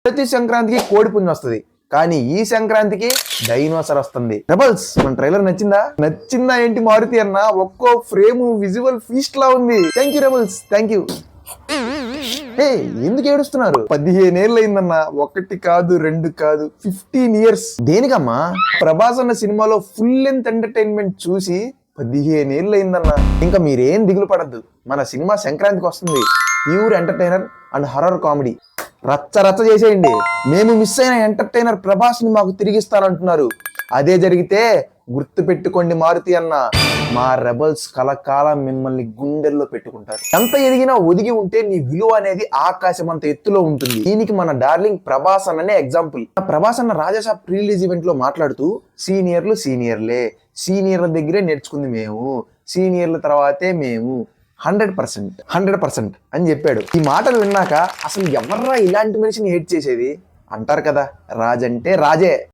ప్రతి సంక్రాంతికి కోడి పుంజు వస్తుంది, కానీ ఈ సంక్రాంతికి డైనోసర్ వస్తుంది. రెబల్స్, మన ట్రైలర్ నచ్చిందా ఏంటి మారుతి అన్న? ఒక్కో ఫ్రేమ్ విజువల్ ఫీస్ట్ లా ఉంది. Thank you rebels, thank you. ఎందుకు ఏడుస్తున్నారు? 15 ఏళ్ళు అయిందన్నా, 1 కాదు 2 కాదు 15 ఇయర్స్. దేనికమ్మా? ప్రభాస్ అన్న సినిమాలో ఫుల్ లెంత్ ఎంటర్టైన్మెంట్ చూసి 15 ఏళ్ళు అయిందన్నా. ఇంకా మీరేం దిగులు పడద్దు, మన సినిమా సంక్రాంతికి వస్తుంది. Pure entertainer and horror comedy. రచ్చ చేసేయండి. మేము మిస్ అయిన ఎంటర్టైనర్ ప్రభాస్ ని మాకు తిరిగిస్తానంటున్నారు. అదే జరిగితే గుర్తు పెట్టుకోండి మారుతి అన్న, మా రెబల్స్ కలకాలం మిమ్మల్ని గుండెల్లో పెట్టుకుంటారు. ఎంత ఎదిగినా ఒదిగి ఉంటే నీ విలువ అనేది ఆకాశం అంత ఎత్తులో ఉంటుంది. దీనికి మన డార్లింగ్ ప్రభాస్ అన్ననే ఎగ్జాంపుల్. ప్రభాస్ అన్న రాజాసాబ్ ప్రీ రిలీజ్ ఈవెంట్ లో మాట్లాడుతూ, సీనియర్లు సీనియర్లే, సీనియర్ల దగ్గరే నేర్చుకుంది మేము, సీనియర్ల తర్వాతే మేము, 100% అని చెప్పాడు. ఈ మాటలు విన్నాక అసలు ఎవర్రా ఇలాంటి మనిషిని హేట్ చేసేది అంటారు కదా, రాజంటే రాజే.